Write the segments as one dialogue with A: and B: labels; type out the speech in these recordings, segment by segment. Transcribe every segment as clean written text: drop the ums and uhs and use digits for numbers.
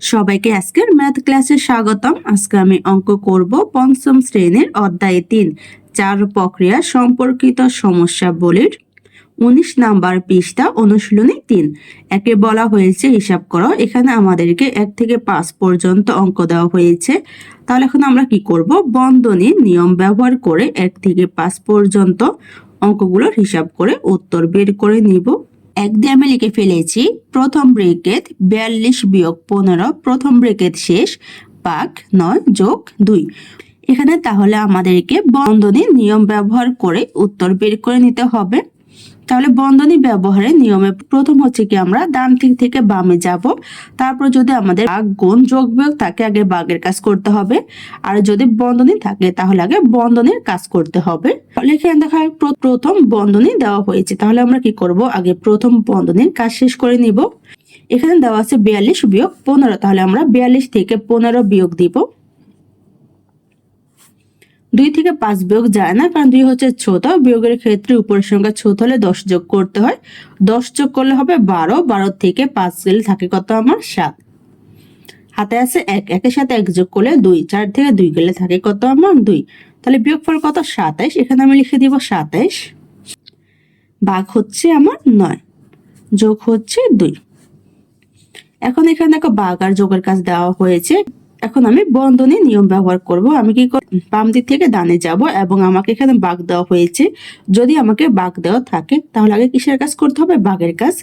A: সবাইকে আজকের ম্যাথ ক্লাসে স্বাগতম। আজকে আমি অঙ্ক করব পঞ্চম শ্রেণীর অধ্যায় 3 চার প্রক্রিয়া সম্পর্কিত সমস্যাবলীর 19 নাম্বার পৃষ্ঠা অনুশীলনী 3 একে বলা হয়েছে হিসাব করো। এখানে আমাদেরকে 1 থেকে 5 পর্যন্ত অঙ্ক দেওয়া হয়েছে। তাহলে এখন আমরা কি করব, বন্ধনীর নিয়ম ব্যবহার করে 1 থেকে 5 পর্যন্ত অঙ্কগুলোর হিসাব করে উত্তর বের করে নিব। 1 দিয়ে আমি লিখে ফেলেছি প্রথম ব্রেকেট 42 বিয়োগ 15, প্রথম ব্রেকেট শেষ, ভাগ 9 যোগ 2। এখানে তাহলে আমাদেরকে বন্ধনী নিয়ম ব্যবহার করে উত্তর বের করে নিতে হবে। তাহলে বন্ধনী ব্যবহারের নিয়মে প্রথম হচ্ছে কি, আমরা ডান দিক থেকে বামে যাব। তারপর যদি আমাদের ভাগ গুণ যোগ বিয়োগ থাকে, আগে ভাগের কাজ করতে হবে। আর যদি বন্ধনী থাকে তাহলে আগে বন্ধনীর কাজ করতে হবে। তাহলে এখানে দেখা প্রথম বন্ধনী দেওয়া হয়েছে, তাহলে আমরা কি করব, আগে প্রথম বন্ধনীর কাজ শেষ করে নিব। এখানে দেওয়া আছে 42 বিয়োগ 15, তাহলে আমরা 42 থেকে 15 বিয়োগ দিব। 2 থেকে 5 বিয়োগ যায় না, কারণ 2 হচ্ছে ছোট। বিয়োগের ক্ষেত্রে উপরের সংখ্যা ছোট হলে 10 যোগ করতে হয়। 10 যোগ করলে হবে 12, 12 থেকে 5 গেলে থাকে কত আমার 7। হাতে আছে 1, 1 সাথে 1 যোগ করলে 2, 4 থেকে 2 গেলে থাকে কত আমার 2। তাহলে বিয়োগফল কত 27, এখানে আমি লিখে দিব 27। ভাগ হচ্ছে আমার 9, যোগ হচ্ছে 2। এখন এখানে দেখো ভাগ আর যোগের কাজ দেওয়া হয়েছে। এখন আমি বন্ধনী নিয়ম ব্যবহার করব। আমি কি করব, বাম দিক থেকে ডানে যাব এবং আমাকে এখানে ভাগ দেওয়া হয়েছে। যদি আমাকে ভাগ দেওয়া থাকে তাহলে আগে কিসের কাজ করতে হবে, ভাগের কাজ।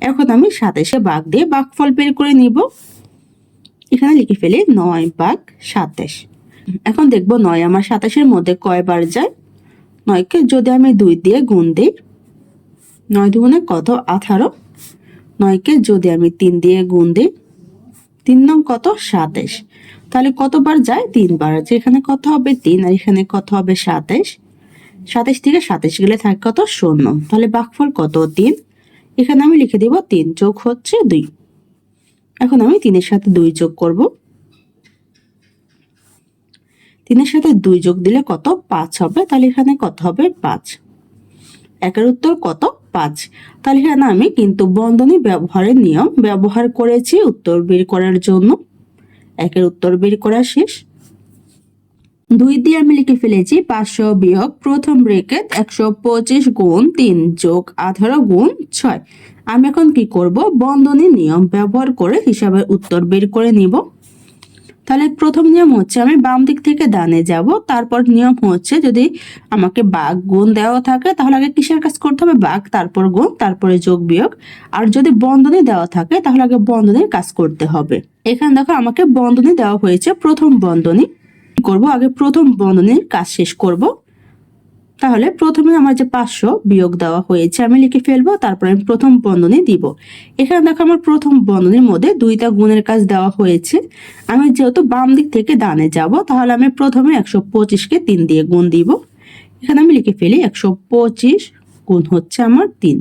A: এখন আমি 27-এ ভাগ দিয়ে ভাগফল বের করে নিব। এখানে লিখে ফেলি 9 ভাগ 27। এখন দেখব 9 আমার 27-এর মধ্যে কয়বার যায়। 9কে যদি আমি 2 দিয়ে গুণ দিই, 9 দুগুণে কত 18। 9কে যদি আমি 3 দিয়ে গুণ দিই, 3 নং কত 27। তাহলে কতবার যায়, 3 বার। এখানে কত হবে 3, আর এখানে কত হবে 27। 27 থেকে 27 গেলে থাকে কত 0। তাহলে ভাগফল কত 3। এখানে আমি লিখে দিব 3, যোগ হচ্ছে 2। এখন আমি 3 এর সাথে 2 যোগ করব। 3 এর সাথে 2 যোগ দিলে কত 5 হবে। তাহলে এখানে কত হবে 5। একের উত্তর কত 5। তাহলে এখানে আমি কিন্তু বন্ধনী ব্যবহারের নিয়ম ব্যবহার করেছি উত্তর বের করার জন্য। একের উত্তর বের করা শেষ। 2 দিয়ে আমি লিখে ফেলেছি 500 বিয়োগ প্রথম ব্রেকেট 125 গুণ 3 যোগ 18 গুণ 6। আমি এখন কি করব, বন্ধনী নিয়ম ব্যবহার করে হিসাবের উত্তর বের করে নিব। তাহলে প্রথম নিয়ম হচ্ছে আমি বাম দিক থেকে ডানে যাব। তারপর নিয়ম হচ্ছে যদি আমাকে ভাগ গুণ দেওয়া থাকে তাহলে আগে কিসের কাজ করতে হবে, ভাগ, তারপর গুণ, তারপরে যোগ বিয়োগ। আর যদি বন্ধনী দেওয়া থাকে তাহলে আগে বন্ধনীর কাজ করতে হবে। এখানে দেখো আমাকে বন্ধনী দেওয়া হয়েছে, প্রথম বন্ধনী। কি করব, আগে প্রথম বন্ধনীর কাজ শেষ করব। তাহলে প্রথমে আমার যে 500 বিয়োগ দেওয়া হয়েছে আমি লিখে ফেলবো, তারপরে আমি প্রথম বন্ধনী দিব। এখানে দেখো আমার প্রথম বন্ধনীর মধ্যে 2টা গুণের কাজ দেওয়া হয়েছে। আমি যেহেতু বাম দিক থেকে ডানে যাব, তাহলে আমি প্রথমে 125-কে 3 দিয়ে গুণ দিব। এখানে আমি লিখে ফেলি 125 গুণ হচ্ছে আমার 3।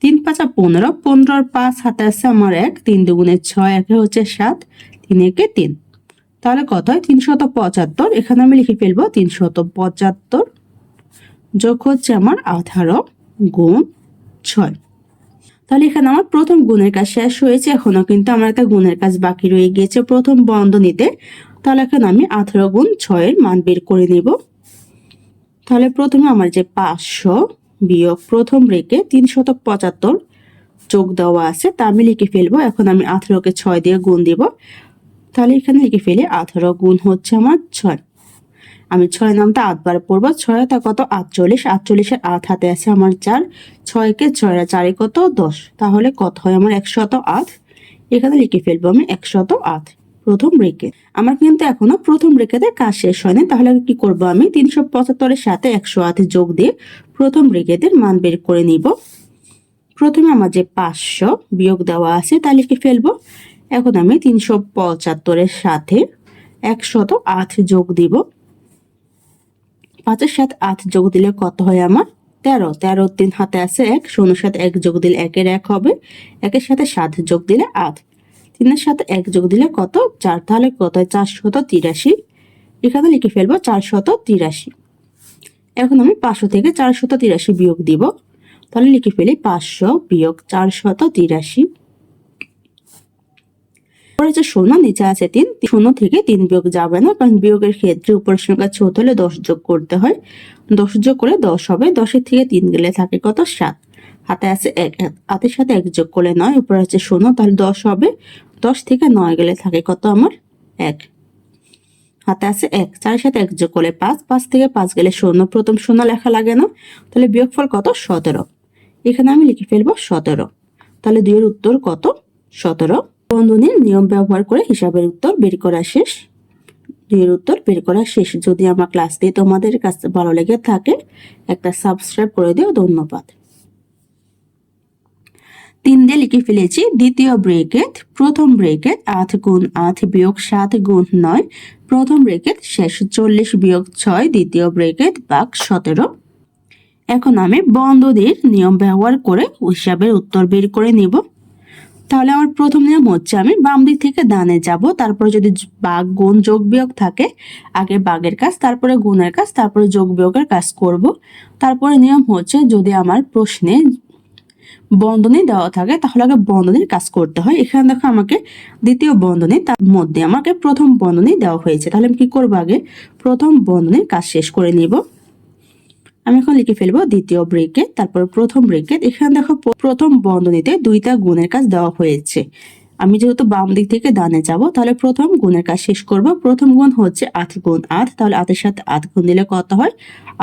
A: 3 5 15, 15 আর 5 হাতে আছে আমার 1, 3 দুগুণে 6, 1 হচ্ছে 7, 3 একে 3। তাহলে কত হয় 375। এখানে আমি লিখে ফেলবো 375 যোগ হচ্ছে আমার 18 গুণ 6। তাহলে এখানে আমার প্রথম গুণের কাজ শেষ হয়েছে। এখনো কিন্তু আমার একটা গুণের কাজ বাকি রয়ে গিয়েছে প্রথম বন্ধনীতে। তাহলে এখন আমি 18 গুণ 6 এর মান বের করে নিব। তাহলে প্রথমে আমার যে 500 বিয়োগ প্রথম রেখে 375 যোগ দেওয়া আছে তা আমি লিখে ফেলবো। এখন আমি 18-কে 6 দিয়ে গুণ দিব। তাহলে এখানে লিখে ফেলি 18 গুণ হচ্ছে আমার 6। আমি 6 নামটা 8 বার পড়বো। 6 তা কত 48, 48-এর 8 হাতে আছে আমার 4, 6-কে 6 আর 4 কত 10। তাহলে কত হয় আমার 108। এখানে লিখে ফেলবো আমি 108 প্রথম ব্রেকেট। আমার কিন্তু এখনো প্রথম ব্রেকেটে কাজ শেষ হয়নি। তাহলে কি করব, আমি 375-এর সাথে 108 যোগ দিয়ে প্রথম ব্রেকেটের মান বের করে নিব। প্রথমে আমার যে 500 বিয়োগ দেওয়া আছে তা লিখে ফেলবো। এখন আমি 375-এর সাথে 108 যোগ দিব। 5-এর সাথে 8 যোগ দিলে কত হয় আমার 13, 13 3 হাতে আছে 1, 0-এর সাথে 1 যোগ দিলে 1-এর 1 হবে। 1-এর সাথে 7 যোগ দিলে 8, 3-এর সাথে 1 যোগ দিলে কত 4। তাহলে কত হয় 483। এখানে লিখে ফেলবো 483। এখন আমি 500 থেকে 483 বিয়োগ দিব। তাহলে লিখে ফেলি 500 বিয়োগ 483। পরে যে 0 নিচে আছে 3, 0 থেকে 3 বিয়োগ যাবে না, কারণ বিয়োগের ক্ষেত্রে উপরের সংখ্যা ছোট হলে 10 যোগ করতে হয়। 10 যোগ করে 10 হবে, 10 এর থেকে 3 গেলে থাকে কত 7। হাতে আছে 1, হাতের সাথে 1 যোগ করলে 9, উপরে আছে 0, তাহলে 10 হবে। 10 থেকে 9 গেলে থাকে কত আমার 1। হাতে আছে 1, 4 এর সাথে 1 যোগ করলে 5, 5 থেকে 5 গেলে 0, প্রথম 0 লেখা লাগে না, তাহলে বিয়োগফল কত 17। এখানে আমি লিখে ফেলবো 17। তাহলে 2 এর উত্তর কত 17। বন্ধনীর নিয়ম ব্যবহার করে হিসাবের উত্তর বের করা শেষ। 2 এর উত্তর বের করা শেষ। যদি আমার ক্লাসটি তোমাদের কাছে ভালো লেগে থাকে একটা সাবস্ক্রাইব করে দিও। ধন্যবাদ। 3 দিয়ে লিখে ফেলেছি দ্বিতীয় ব্রেকেট, প্রথম ব্রেকেট 8 গুণ 8 বিয়োগ 7 গুণ 9, প্রথম ব্রেকেট শেষ 40 বিয়োগ 6, দ্বিতীয় ব্রেকেট ভাগ 17। এখন আমি বন্ধনীর নিয়ম ব্যবহার করে হিসাবের উত্তর বের করে নিব। তাহলে আমার প্রথম নিয়ম হচ্ছে আমি বাম দিক থেকে ডানে যাব, তারপরে যদি ভাগ গুণ যোগ বিয়োগ থাকে আগে ভাগের কাজ, তারপরে গুণের কাজ, তারপরে যোগ বিয়োগের কাজ করব। তারপরে নিয়ম হচ্ছে যদি আমার প্রশ্নে বন্ধনী দেওয়া থাকে তাহলে আগে বন্ধনীর কাজ করতে হয়। এখানে দেখো আমাকে দ্বিতীয় বন্ধনী, তার মধ্যে আমাকে প্রথম বন্ধনী দেওয়া হয়েছে, তাহলে আমি কি করবো আগে প্রথম বন্ধনীর কাজ শেষ করে নিব। আমি এখন লিখে ফেলবো দ্বিতীয় ব্রেকেট, তারপর প্রথম ব্রেকেট। এখানে দেখো প্রথম বন্ধনীতে 2টা গুণের কাজ দেওয়া হয়েছে। আমি যেহেতু বাম দিক থেকে ডানে যাব, তাহলে প্রথম গুণের কাজ শেষ করব। প্রথম গুণ হচ্ছে 8 গুণ 8, তাহলে 8 এর সাথে 8 গুণ দিলে কত হয়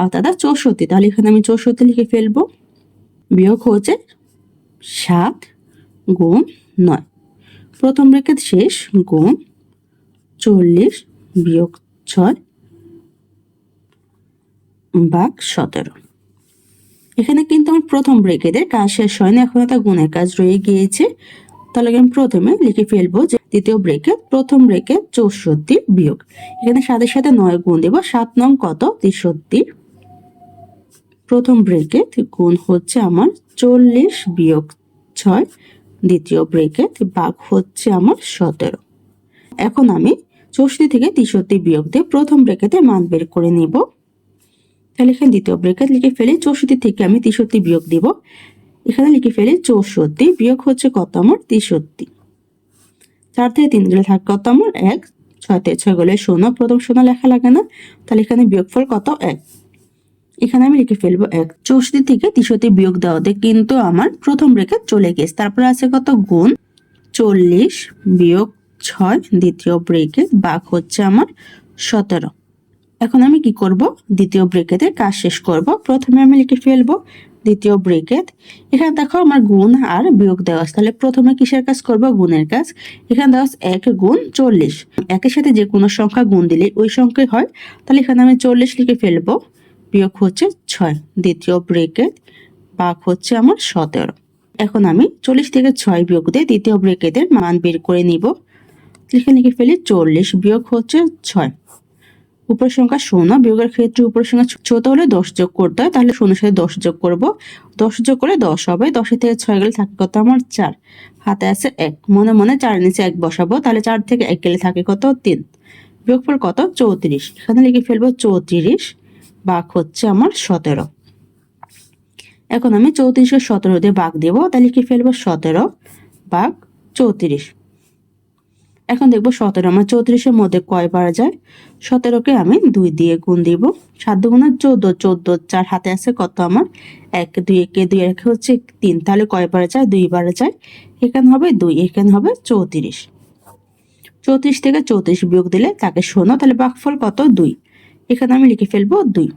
A: 8 8 64, তাহলে এখানে আমি 64 লিখে ফেলবো। বিয়োগ হচ্ছে 7 গুণ 9, প্রথম ব্রেকেট শেষ গুণ 40 বিয়োগ 6 ভাগ 17। এখানে কিন্তু আমার প্রথম ব্রেকেটের কাজ শেষ হয়নি, এখন একটা গুণের কাজ রয়ে গিয়েছে। তাহলে আমি প্রথমে লিখে ফেলবো যে দ্বিতীয় ব্রেকেট, প্রথম ব্রেকেট 64 বিয়োগ, এখানে 7 এর সাথে 9 গুণ দেব, 7 9 কত 63। প্রথম ব্রেকেট গুণ হচ্ছে আমার 40 বিয়োগ 6, দ্বিতীয় ব্রেকেট ভাগ হচ্ছে আমার 17। এখন আমি 64 থেকে 63 বিয়োগ দিয়ে প্রথম ব্রেকেটে মান বের করে নিব। তাহলে এখানে দ্বিতীয় ব্রেকেট লিখে ফেলি, 64 থেকে আমি 63 বিয়োগ দিব। এখানে লিখে ফেলি 64 বিয়োগ হচ্ছে কত আমার 63। 4 থেকে 3 গেলে থাকে কত আমার 1, 6 থেকে 6 গেলে 0, প্রথম 0 লেখা লাগে না, তাহলে এখানে বিয়োগফল কত 1। এখানে আমি লিখে ফেলবো 1। 64 থেকে 63 বিয়োগ দেওয়াতে কিন্তু আমার প্রথম ব্রেকেট চলে গেছে, তারপরে আছে কত গুণ 40 বিয়োগ 6, দ্বিতীয় ব্রেকেট ভাগ হচ্ছে আমার 17। এখন আমি কি করব দ্বিতীয় ব্রেকেটের কাজ শেষ করব। প্রথমে আমি লিখে ফেলবো দ্বিতীয় ব্রেকেট, এখানে দেখো আমার গুণ আর বিয়োগ দেওয়া আছে, তাহলে প্রথমে কিসের কাজ করব গুণের কাজ। এখানে দেওয়া আছে 1 গুণ 40, একের সাথে যে কোনো সংখ্যা গুণ দিলে ওই সংখ্যাই হয়, তাহলে এখানে আমি 40 লিখে ফেলবো, বিয়োগ হচ্ছে 6, দ্বিতীয় ব্রেকেট ভাগ হচ্ছে আমার 17। এখন আমি 40 থেকে 6 বিয়োগ দিয়ে দ্বিতীয় ব্রেকেটের মান বের করে নিব। এখানে লিখে ফেলি 40 বিয়োগ হচ্ছে 6, উপরের সংখ্যা 0, বিয়োগের ক্ষেত্রে উপরের সংখ্যা ছোট হলে 10 যোগ করতে হয়, তাহলে 0 সাথে 10 যোগ করব, 10 যোগ করে 10 হবে, 10 থেকে 6 গেলে থাকে কত আমার 4, হাতে আছে 1, মনে মনে 4 নিচে 1 বসাবো, তাহলে 4 থেকে 1 গেলে থাকে কত 3, বিয়োগফল কত 34। এখানে লিখে ফেলবো 34 ভাগ হচ্ছে আমার 17। এখন আমি 34 কে 17 দিয়ে ভাগ দেব, তাহলে লিখে ফেলবো 17 ভাগ 34। এখন দেখবো 17 আমার 34-এর মধ্যে কয়বার যায়। 17-কে আমি 2 দিয়ে গুণ দিব, 7 দুগুণে 14, 14 4, হাতে আছে কত আমার 1, 2 কে 2 রেখে হচ্ছে 3, তাহলে কয়বার যায় 2 বার যায়। এখানে হবে 2, এখানে হবে 34। 34 থেকে 34 বিয়োগ দিলে তাকে 0, তাহলে ভাগফল কত 2, এখানে আমি লিখে ফেলবো 2।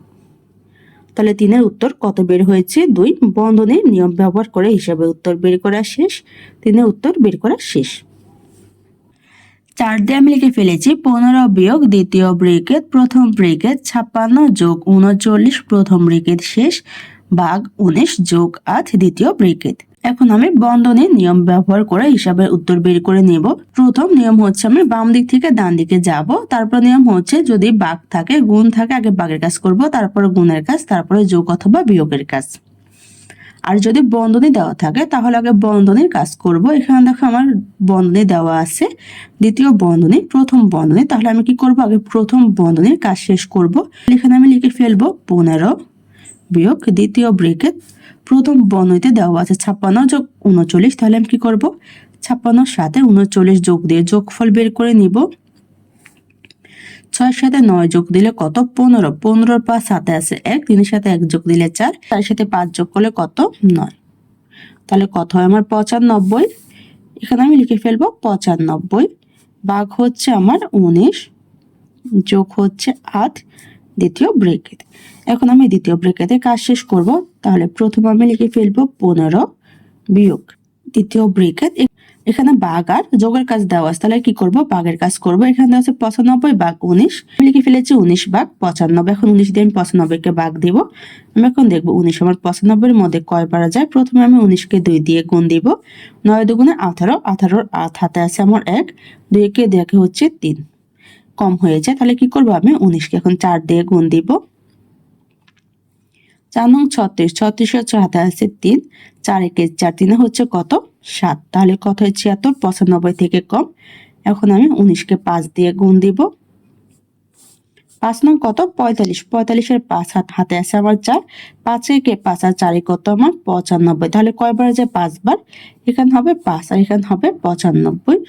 A: তাহলে 3-এর উত্তর কত বের হয়েছে 2। বন্ধনীর নিয়ম ব্যবহার করে হিসাবে উত্তর বের করা শেষ। 3-এর উত্তর বের করা শেষ। 4 দিয়ে আমি লিখে ফেলেছি 15 বিয়োগ দ্বিতীয় ব্রেকেট, প্রথম ব্রেকেট 56 যোগ 39, প্রথম ব্রেকেট শেষ ভাগ 19 যোগ 8, দ্বিতীয় ব্রেকেট। এখন আমি বন্ধনীর নিয়ম ব্যবহার করে হিসাবের উত্তর বের করে নেব। প্রথম নিয়ম হচ্ছে আমি বাম দিক থেকে ডান দিকে যাব, তারপর নিয়ম হচ্ছে যদি ভাগ থাকে গুণ থাকে আগে ভাগের কাজ করব, তারপরে গুণের কাজ, তারপরে যোগ অথবা বিয়োগের কাজ। আর যদি বন্ধনী দেওয়া থাকে তাহলে আগে বন্ধনীর কাজ করব। এখানে দেখো আমার বন্ধনী দেওয়া আছে, দ্বিতীয় বন্ধনী, প্রথম বন্ধনী, তাহলে আমি কি করব আগে প্রথম বন্ধনীর কাজ শেষ করব। এখানে আমি লিখে ফেলবো 15 বিয়োগ দ্বিতীয় ব্রেকেট, প্রথম বন্ধনীতে দেওয়া আছে 56 যোগ 39, তাহলে আমি কি করব 56 সাথে 39 যোগ দিয়ে যোগফল বের করে নিব। 6 সাথে 9 যোগ দিলে কত? 15। 15 পাঁচ হাতে আছে 1, 3 সাথে 1 যোগ দিলে 4, 4 সাথে 5 যোগ করলে কত? 9। তাহলে কত হয় আমার? 95। এখানে আমি লিখে ফেলবো 95 ভাগ হচ্ছে আমার 19 যোগ হচ্ছে 8 দ্বিতীয় ব্রেকেট। এখন আমি দ্বিতীয় ব্রেকেটে কাজ শেষ করব। তাহলে প্রথমে আমি লিখে ফেলবো 15 বিয়োগ দ্বিতীয় ব্রেকেট। এখানে ভাগ আর যোগের কাজ দেওয়া আছে, তাহলে কি করব? ভাগের কাজ করব। এখানে দেওয়া আছে 95 ভাগ 19, আমি লিখে ফেলেছি 19 ভাগ 95। এখন 19 দিয়ে আমি 95 কে ভাগ দিব। আমি এখন দেখবো 19 আমার 95 এর মধ্যে কয় বার যায়। প্রথমে আমি 19 কে 2 দিয়ে গুণ দিব। 9 দুগুণে 18, 18 8 হাতে আছে আমার 1, 2 কে দেখে হচ্ছে 3, কম হয়ে যায়। তাহলে কি করব? আমি 19 কে এখন 4 দিয়ে গুণ দিব। 4 নং 36, 36 হচ্ছে হাতে আছে 3, 4 একে 4, 3 হচ্ছে কত? 7। তাহলে কত হয়? 76, 95 থেকে কম। এখন আমি 19 কে 5 দিয়ে গুণ দিব। 5 নং কত? 45, 45 এর 5 হাতে আছে আমার 4, 5 একে 5 আর 4 কত আমার? 95। তাহলে কয়বার যায়? 5 বার। এখানে হবে 5 আর এখানে হবে 95।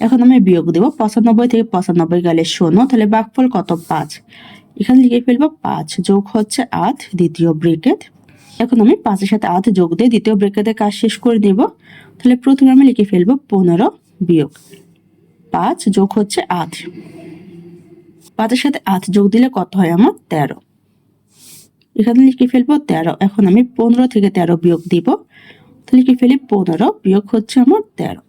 A: এখন আমি বিয়োগ দেব। 95 থেকে 95 গেলে 0, তাহলে ভাগফল কত? 5। এখানে লিখে ফেলবো 5 যোগ হচ্ছে 8 দ্বিতীয় ব্রেকেট। এখন আমি 5 এর সাথে 8 যোগ দিয়ে দ্বিতীয় ব্রেকেটে কাজ শেষ করে দেব। তাহলে প্রথমে আমি লিখে ফেলবো 15 বিয়োগ 5 যোগ হচ্ছে 8। 5 এর সাথে 8 যোগ দিলে কত হয় আমার? 13। এখানে লিখে ফেলবো 13। এখন আমি 15 থেকে 13 বিয়োগ দিব। তো লিখে ফেলি 15 বিয়োগ হচ্ছে আমার 13।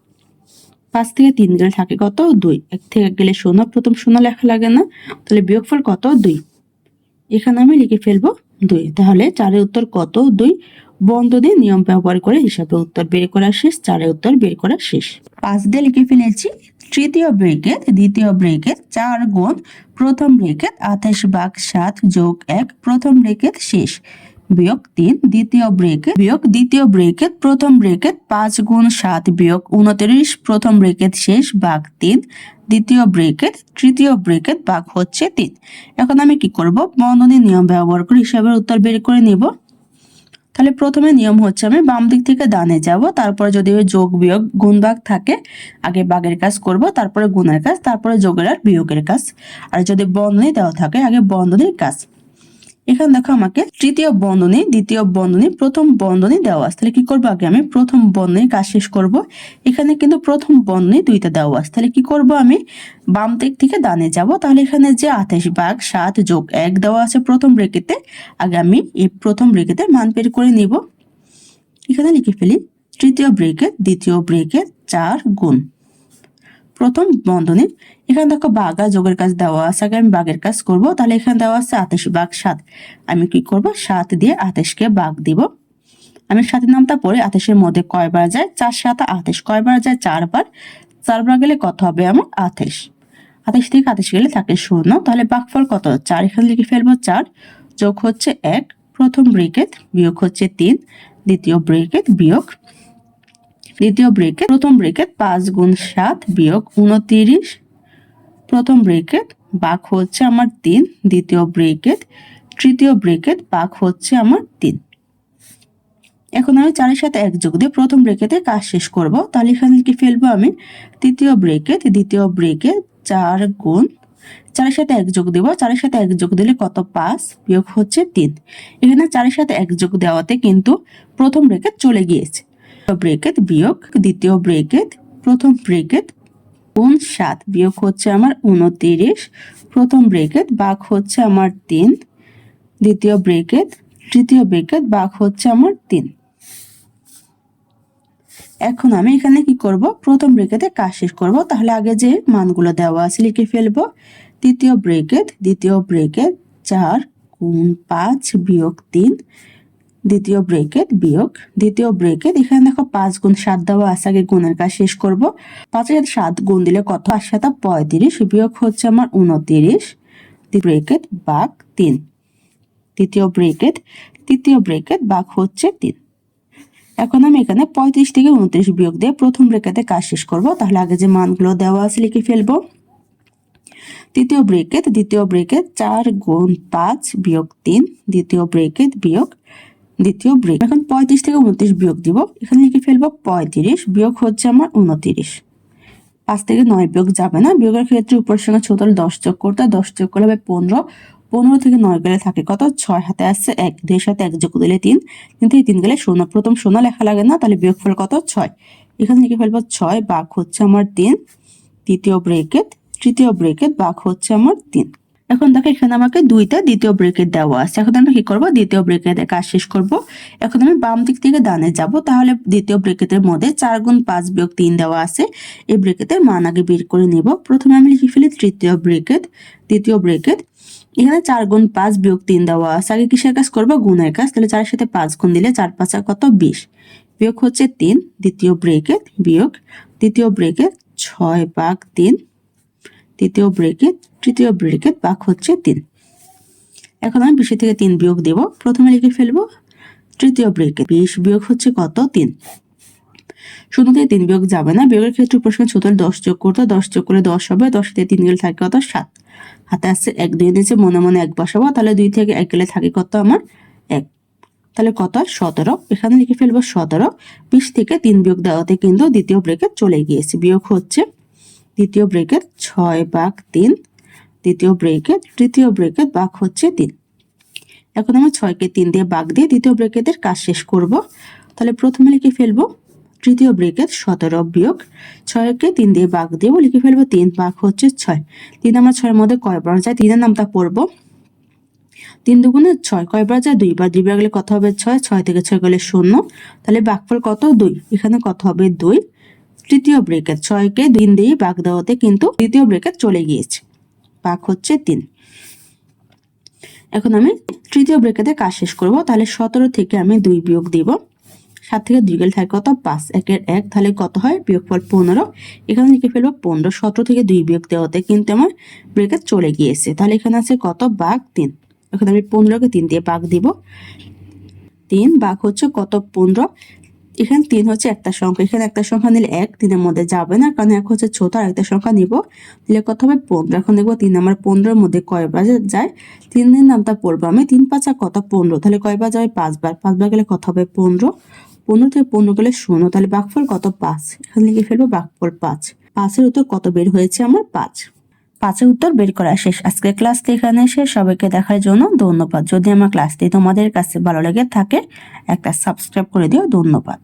A: 5 থেকে 3 গেলে থাকে কত? 2, 1 থেকে গেলে 0, প্রথম 0 লেখা লাগে না, তাহলে বিয়োগফল কত? 2। এখানে আমি লিখে ফেলবো 2। তাহলে 4 এর উত্তর কত? 2। বন্ধনী নিয়ম ব্যবহার করে হিসাবে উত্তর বের করা শেষ। 4 এর উত্তর বের করা শেষ। 5 দিয়ে লিখে ফেলেছি তৃতীয় ব্রেকেট দ্বিতীয় ব্রেকেট 4 গুণ প্রথম ব্রেকেট 28 ভাগ 7 যোগ 1 প্রথম ব্রেকেট শেষ বিয়োগ 3 দ্বিতীয় ব্রেকেট বিয়োগ দ্বিতীয় ব্রেকেট প্রথম ব্রেকেট 5 গুণ 7 বিয়োগ 29 প্রথম ব্রেকেট শেষ ভাগ 3 দ্বিতীয় ব্রেকেট তৃতীয় ব্রেকেট ভাগ হচ্ছে 3। এখন আমি কি করব? বন্ধনীর নিয়ম ব্যবহার করে হিসাবের উত্তর বের করে নিব। তাহলে প্রথমে নিয়ম হচ্ছে আমি বাম দিক থেকে ডানে যাব, তারপরে যদি যোগ বিয়োগ গুণ ভাগ থাকে আগে ভাগের কাজ করব, তারপরে গুণের কাজ, তারপরে যোগের আর বিয়োগের কাজ। আর যদি বন্ধনী দেওয়া থাকে আগে বন্ধনীর কাজ। এখানে দেখো আমাকে তৃতীয় বন্ধনী দ্বিতীয় বন্ধনী প্রথম বন্ধনী দেওয়া আছে, তাহলে কি করবো? আগে আমি প্রথম বন্ধনী কাজ শেষ করব। এখানে কিন্তু প্রথম বন্ধনী দুইটা দেওয়া আছে, তাহলে কি করব? আমি বাম দিক থেকে ডানে যাব। তাহলে এখানে যে 28 ভাগ 7 যোগ 1 দেওয়া আছে প্রথম ব্রেকেটে, আগে আমি এই প্রথম ব্রেকেটে মান বের করে নিব। এখানে লিখে ফেলি তৃতীয় ব্রেকেট দ্বিতীয় ব্রেকেট 4 গুণ প্রথম বন্ধনী। এখানে দেখো ভাগ আর যোগের কাজ দেওয়া আছে, আগে আমি ভাগের কাজ করব। তাহলে এখানে দেওয়া আছে 28 ভাগ 7, আমি কি করব? 7 দিয়ে 28 কে ভাগ দিব। আমি 7 নামটা পরে 28 এর মধ্যে কয়বার যায়? 4 7 28, কয়বার যায়? 4 বার। 4 বার গেলে কত হবে আমার? 28। 28 থেকে 28 গেলে থাকে 0, তাহলে ভাগফল কত? 4। এখানে লিখে ফেলবো 4 যোগ হচ্ছে 1 প্রথম ব্রেকেট বিয়োগ হচ্ছে 3 দ্বিতীয় ব্রেকেট বিয়োগ দ্বিতীয় ব্রেকেট প্রথম ব্রেকেট 5 গুণ 7 বিয়োগ 29 প্রথম ব্রেকেট ভাগ হচ্ছে আমার 3 দ্বিতীয় ব্রেকেট তৃতীয় ব্রেকেট ভাগ হচ্ছে আমার 3। এখন আমি 4 এর সাথে 1 যোগ দিয়ে প্রথম ব্রেকেটে কাজ শেষ করব। তাহলে এখানে লিখে ফেলবো আমি তৃতীয় ব্রেকেট দ্বিতীয় ব্রেকেট 4 গুণ 4 এর সাথে 1 যোগ দেব। 4 এর সাথে 1 যোগ দিলে কত? 5 বিয়োগ হচ্ছে 3। এখানে 4 এর সাথে 1 যোগ দেওয়াতে কিন্তু প্রথম ব্রেকেট চলে গিয়েছে। ব্রেকেট বিয়োগ দ্বিতীয় ব্রেকেট প্রথম ব্রেকেট গুণ 7 বিয়োগ হচ্ছে আমার 29 প্রথম ব্রেকেট ভাগ হচ্ছে আমার 3 দ্বিতীয় ব্রেকেট তৃতীয় ব্রেকেট ভাগ হচ্ছে আমার 3। এখন আমি এখানে কি করব? প্রথম ব্রেকেটে কাজ শেষ করব। তাহলে আগে যে মানগুলো দেওয়া আছে লিখে ফেলবো তৃতীয় ব্রেকেট দ্বিতীয় ব্রেকেট 4 গুণ 5 বিয়োগ 3 দ্বিতীয় ব্রেকেট বিয়োগ দ্বিতীয় ব্রেকেট। এখানে দেখো 5 গুণ 7 দেওয়া আছে, আগে গুণের কাজ শেষ করব। 5 এর 7 গুণ দিলে কত? 5 7 35 বিয়োগ হচ্ছে আমার 29 ব্রেকেট ভাগ 3 দ্বিতীয় ব্রেকেট তৃতীয় ব্রেকেট ভাগ হচ্ছে 3। এখন আমি এখানে 35 থেকে 29 বিয়োগ দিয়ে প্রথম ব্রেকেটে কাজ শেষ করব। তাহলে আগে যে মানগুলো দেওয়া আছে লিখে ফেলবো তৃতীয় ব্রেকেট দ্বিতীয় ব্রেকেট 4 গুণ 5 বিয়োগ 3 দ্বিতীয় ব্রেকেট বিয়োগ দ্বিতীয় ব্রেকেট। এখন 35 থেকে 29 বিয়োগ দিব, এখানে লিখে ফেলবো 35 বিয়োগ হচ্ছে আমার 29। 5 থেকে 9 বিয়োগ যাবে না, বিয়োগের ক্ষেত্রে উপরের সঙ্গে ছোট 10 যোগ করতে, 10 যোগ করলে হবে 15। 15 থেকে 9 গেলে থাকে কত? 6। হাতে আসছে 1, 2 এর সাথে 1 যোগ দিলে 3, 3 থেকে 3 গেলে 0। প্রথম 0 লেখা লাগে না, তাহলে বিয়োগফল কত? 6। এখানে লিখে ফেলবো 6 ভাগ হচ্ছে আমার 3, দ্বিতীয় ব্রেকেট। তৃতীয় ব্রেকেট ভাগ হচ্ছে আমার 3। এখন দেখো এখানে আমাকে দুইটা দ্বিতীয় ব্রেকেট দেওয়া আছে। এখন আমরা কি করব? দ্বিতীয় ব্রেকেটের কাজ শেষ করব। এখন আমি বাম দিক থেকে ডানে যাব, তাহলে দ্বিতীয় ব্রেকেটের মধ্যে 4 গুণ 5 বিয়োগ 3 দেওয়া আছে, এই ব্রেকেটের মান আগে বের করে নেব। প্রথমে আমি লিখে ফেলি তৃতীয় ব্রেকেট, দ্বিতীয় ব্রেকেট। এখানে 4 গুণ 5 বিয়োগ 3 দেওয়া আছে, আগে কিসের কাজ করব? গুণের কাজ। তাহলে 4 এর সাথে 5 গুণ দিলে 4 5 কত? 20, বিয়োগ হচ্ছে 3, দ্বিতীয় ব্রেকেট বিয়োগ দ্বিতীয় ব্রেকেট 6 ভাগ 3, তৃতীয় ব্রেকেট, তৃতীয় ব্রেকেট ভাগ হচ্ছে 3। এখন আমি 20 থেকে 3 বিয়োগ দেব। প্রথমে লিখে ফেলবো তৃতীয় ব্রেকেট, 20 বিয়োগ হচ্ছে কত? 3। 0 থেকে 3 বিয়োগ যাবে না, বিয়োগের ক্ষেত্রে প্রশ্ন ছোট 10 যোগ করতে, 10 যোগ করলে 10 হবে, 10 থেকে 3 গেলে থাকে কত? 7। হাতে আসছে 1, 2 নিচে মনে মনে 1 বসাবো, তাহলে 2 থেকে 1 গেলে থাকে কত? আমার 1। তাহলে কত? 17। এখানে লিখে ফেলবো 17। 20 থেকে 3 বিয়োগ দেওয়াতে কিন্তু দ্বিতীয় ব্রেকেট চলে গিয়েছে, বিয়োগ হচ্ছে দ্বিতীয় ব্রেকেট 6 ভাগ 3, দ্বিতীয় ব্রেকেট, তৃতীয় ব্রেকেট ভাগ হচ্ছে 3। এখন আমি 6 কে 3 দিয়ে ভাগ দিয়ে দ্বিতীয় ব্রেকেটের কাজ শেষ করব। তাহলে প্রথমে লিখে ফেলবো তৃতীয় ব্রেকেট 17 বিয়োগ 6 কে 3 দিয়ে ভাগ দেব, লিখে ফেলবো 3 ভাগ হচ্ছে 6। 3 আমরা 6 এর মধ্যে কয়বার যায়? 3 এর নামটা পড়বো। 3 দুগুণে 6, কয়বার যায়? 2 বার। 2 বার গেলে কত হবে? 6। 6 থেকে 6 গেলে 0, তাহলে ভাগফল কত? 2। এখানে কত হবে? 2। তৃতীয় ব্রেকেট 6 কে 3 দিয়ে ভাগ দেওয়াতে কিন্তু দ্বিতীয় ব্রেকেট চলে গিয়েছে, ভাগ হচ্ছে 3। এখন আমি তৃতীয় ব্রেকেটে কাজ শেষ করব। তাহলে 17 থেকে আমি 2 বিয়োগ দিব, 7 থেকে 2 গেলে থাকে কত? 5, 1 এর 1, তাহলে কত হয়? বিয়োগফল 15। এখানে লিখে ফেলবো 15। 17 থেকে 2 বিয়োগ দেওয়াতে কিন্তু আমার ব্রেকেট চলে গিয়েছে, তাহলে এখানে আছে কত? ভাগ 3। এখন আমি 15 কে 3 দিয়ে ভাগ দিব, 3 ভাগ হচ্ছে কত? 15। এখানে 3 হচ্ছে একটা সংখ্যা, এখানে একটা সংখ্যা নিলে 1 3 এর মধ্যে যাবে না, কারণ 1 হচ্ছে ছোট, আর একটা সংখ্যা নিব, নিলে কত হবে? 15। এখন দেখবো 3 আমার 15 এর মধ্যে কয়বার যায়? 3 এর নামটা পড়বো আমি। 3 5 কত? 15। তাহলে কয়বার যাবে? 5 বার। 5 বার গেলে কত হবে? 15। 15 থেকে 15 গেলে 0, তাহলে ভাগফল কত? 5। এখানে লিখে ফেলবো ভাগফল 5। 5 এর উত্তর কত বের হয়েছে? আমার 5। 5 এর উত্তর বের করা শেষ। আজকের ক্লাসটি এখানে শেষ। সবাইকে দেখার জন্য ধন্যবাদ। যদি আমার ক্লাসটি তোমাদের কাছে ভালো লেগে থাকে, একটা সাবস্ক্রাইব করে দিও। ধন্যবাদ।